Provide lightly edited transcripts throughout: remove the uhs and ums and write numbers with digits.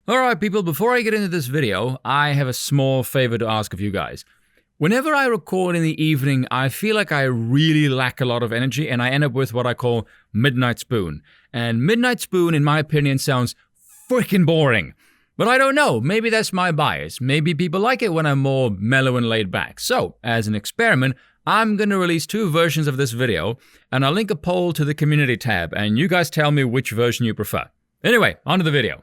Alright people, before I get into this video, I have a small favor to ask of you guys. Whenever I record in the evening, I feel like I really lack a lot of energy and I end up with what I call Midnight Spoon. And Midnight Spoon, in my opinion, sounds freaking boring. But I don't know, maybe that's my bias. Maybe people like it when I'm more mellow and laid back. So, as an experiment, I'm gonna release two versions of this video, and I'll link a poll to the community tab, and you guys tell me which version you prefer. Anyway, on to the video.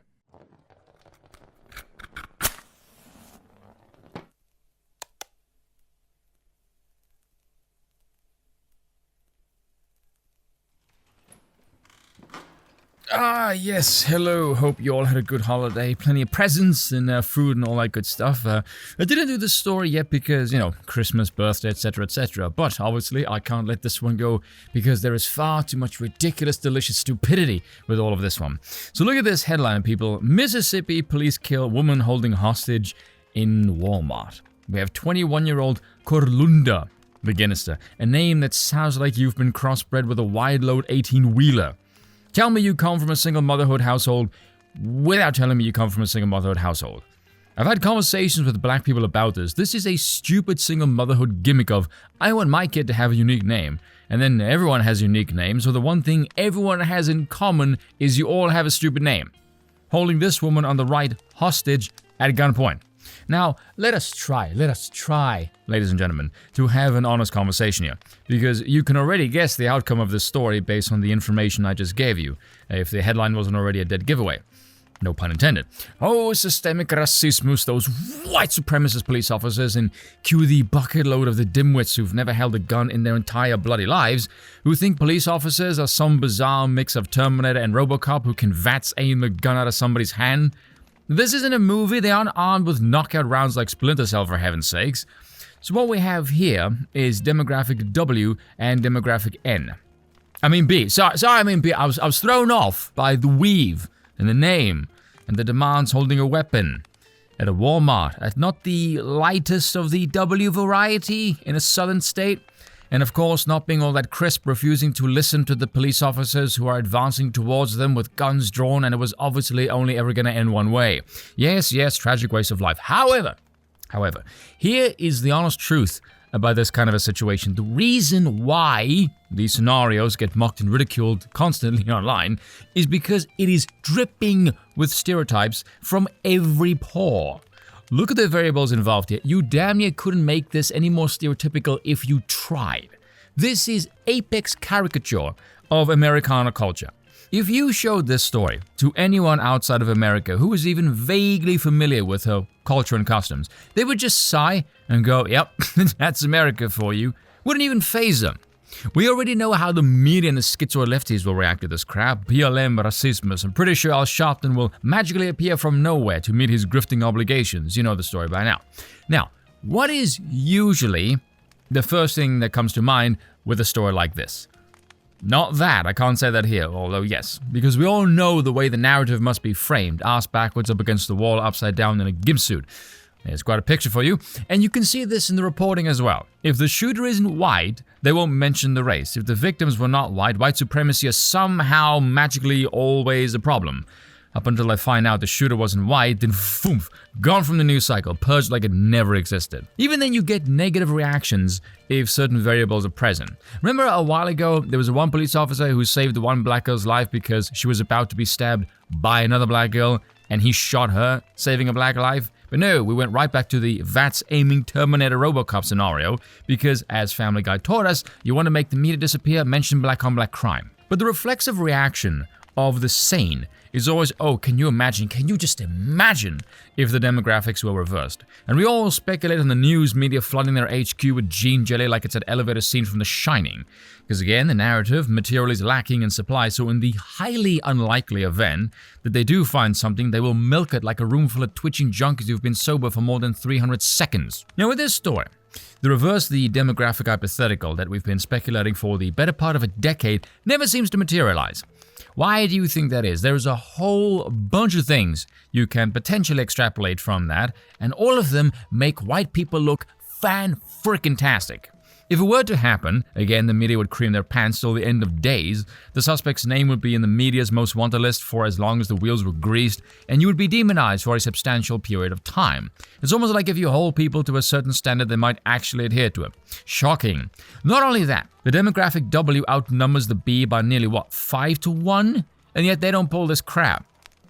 Yes, hello, hope you all had a good holiday, plenty of presents and food and all that good stuff. I didn't do this story yet because, you know, Christmas, birthday, etc, but obviously I can't let this one go because there is far too much ridiculous, delicious stupidity with all of this one. So look at this headline, people. Mississippi police kill woman holding hostage in Walmart. We have 21-year-old Corlunda Beginnister, a name that sounds like you've been crossbred with a wide-load 18-wheeler. Tell me you come from a single motherhood household without telling me you come from a single motherhood household. I've had conversations with black people about this. This is a stupid single motherhood gimmick of, I want my kid to have a unique name. And then everyone has a unique name, so the one thing everyone has in common is you all have a stupid name. Holding this woman on the right hostage at gunpoint. Now, let us try, ladies and gentlemen, to have an honest conversation here. Because you can already guess the outcome of this story based on the information I just gave you, if the headline wasn't already a dead giveaway. No pun intended. Oh, systemic racismus, those white supremacist police officers, and cue the bucket load of the dimwits who've never held a gun in their entire bloody lives, who think police officers are some bizarre mix of Terminator and Robocop who can VATS aim a gun out of somebody's hand. This isn't a movie, they aren't armed with knockout rounds like Splinter Cell for heaven's sakes. So what we have here is demographic W and demographic N. I mean B. I mean B. I was thrown off by the weave and the name and the demands holding a weapon at a Walmart, at not the lightest of the W variety in a southern state. And of course, not being all that crisp, refusing to listen to the police officers who are advancing towards them with guns drawn, and it was obviously only ever going to end one way. Yes, tragic waste of life. However, here is the honest truth about this kind of a situation. The reason why these scenarios get mocked and ridiculed constantly online is because it is dripping with stereotypes from every pore. Look at the variables involved here. You damn near couldn't make this any more stereotypical if you tried. This is apex caricature of Americana culture. If you showed this story to anyone outside of America who was even vaguely familiar with her culture and customs, they would just sigh and go, yep, that's America for you. Wouldn't even faze them. We already know how the media and the schizoid lefties will react to this crap. BLM racismus. I'm pretty sure Al Sharpton will magically appear from nowhere to meet his grifting obligations. You know the story by now. Now, what is usually the first thing that comes to mind with a story like this? Not that, I can't say that here, although yes, because we all know the way the narrative must be framed, ass backwards up against the wall, upside down in a gimp suit. There's quite a picture for you, and you can see this in the reporting as well. If the shooter isn't white, they won't mention the race. If the victims were not white supremacy is somehow magically always a problem. Up until I find out the shooter wasn't white, then poof, gone from the news cycle, purged like it never existed. Even then you get negative reactions if certain variables are present. Remember a while ago, there was one police officer who saved one black girl's life because she was about to be stabbed by another black girl, and he shot her, saving a black life? But no, we went right back to the VATS aiming Terminator Robocop scenario because, as Family Guy taught us, you want to make the media disappear, mention black on black crime. But the reflexive reaction of the sane is always, oh, can you just imagine if the demographics were reversed? And we all speculate on the news media flooding their HQ with gene jelly like it's an elevator scene from The Shining. Because again, the narrative material is lacking in supply, so in the highly unlikely event that they do find something, they will milk it like a room full of twitching junkies who've been sober for more than 300 seconds. Now with this story, the reverse the demographic hypothetical that we've been speculating for the better part of a decade never seems to materialize. Why do you think that is? There's a whole bunch of things you can potentially extrapolate from that, and all of them make white people look fan-freaking-tastic. If it were to happen, again, the media would cream their pants till the end of days, the suspect's name would be in the media's most wanted list for as long as the wheels were greased, and you would be demonized for a substantial period of time. It's almost like if you hold people to a certain standard, they might actually adhere to it. Shocking. Not only that, the demographic W outnumbers the B by nearly, 5-1? And yet they don't pull this crap.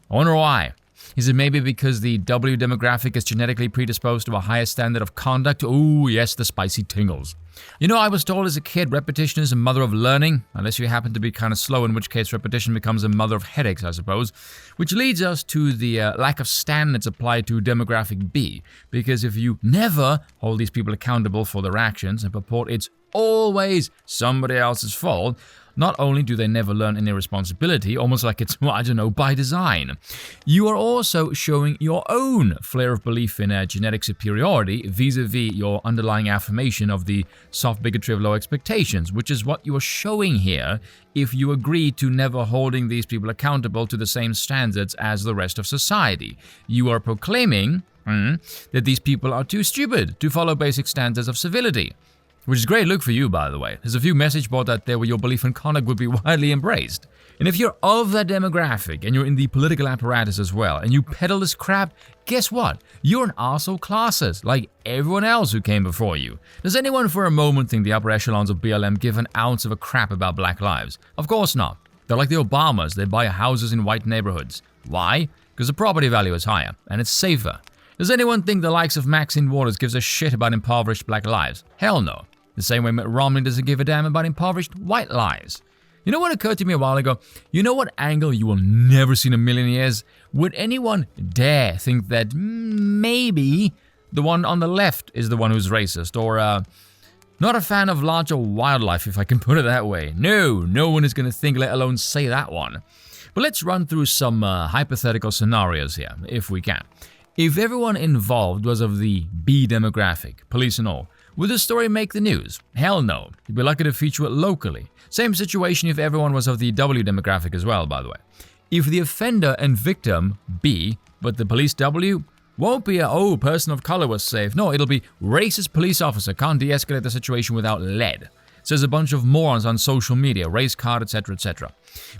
I wonder why. Is it maybe because the W demographic is genetically predisposed to a higher standard of conduct? Ooh, yes, the spicy tingles. You know, I was told as a kid, repetition is a mother of learning, unless you happen to be kind of slow, in which case repetition becomes a mother of headaches, I suppose. Which leads us to the lack of standards applied to demographic B. Because if you never hold these people accountable for their actions and purport it's always somebody else's fault, not only do they never learn any responsibility, almost like it's, by design, you are also showing your own flare of belief in genetic superiority vis-a-vis your underlying affirmation of the soft bigotry of low expectations, which is what you are showing here if you agree to never holding these people accountable to the same standards as the rest of society. You are proclaiming that these people are too stupid to follow basic standards of civility. Which is a great look for you, by the way. There's a few message boards out there where your belief in conduct would be widely embraced. And if you're of that demographic and you're in the political apparatus as well, and you peddle this crap, guess what? You're an arsehole classes, like everyone else who came before you. Does anyone for a moment think the upper echelons of BLM give an ounce of a crap about black lives? Of course not. They're like the Obamas, they buy houses in white neighborhoods. Why? Because the property value is higher, and it's safer. Does anyone think the likes of Maxine Waters gives a shit about impoverished black lives? Hell no. The same way Mitt Romney doesn't give a damn about impoverished white lives. You know what occurred to me a while ago? You know what angle you will never see in a million years? Would anyone dare think that maybe the one on the left is the one who's racist, or not a fan of larger wildlife, if I can put it that way? No one is going to think, let alone say that one. But let's run through some hypothetical scenarios here, if we can. If everyone involved was of the B demographic, police and all, would the story make the news? Hell no. You'd be lucky to feature it locally. Same situation if everyone was of the W demographic as well, by the way. If the offender and victim, B, but the police W, won't be a, person of color was safe. No, it'll be racist police officer can't de-escalate the situation without lead. Says a bunch of morons on social media, race card, etc., etc.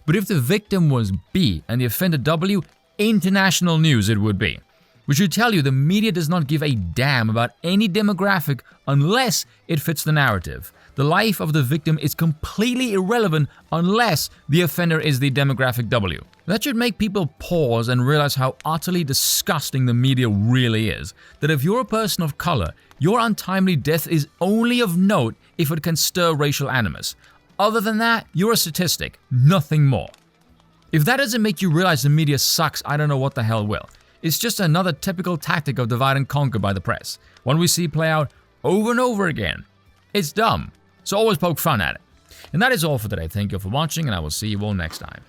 But if the victim was B and the offender W, international news it would be. Which should tell you the media does not give a damn about any demographic unless it fits the narrative. The life of the victim is completely irrelevant unless the offender is the demographic W. That should make people pause and realize how utterly disgusting the media really is. That if you're a person of color, your untimely death is only of note if it can stir racial animus. Other than that, you're a statistic, nothing more. If that doesn't make you realize the media sucks, I don't know what the hell will. It's just another typical tactic of divide and conquer by the press, one we see play out over and over again. It's dumb, so always poke fun at it. And that is all for today. Thank you for watching, and I will see you all next time.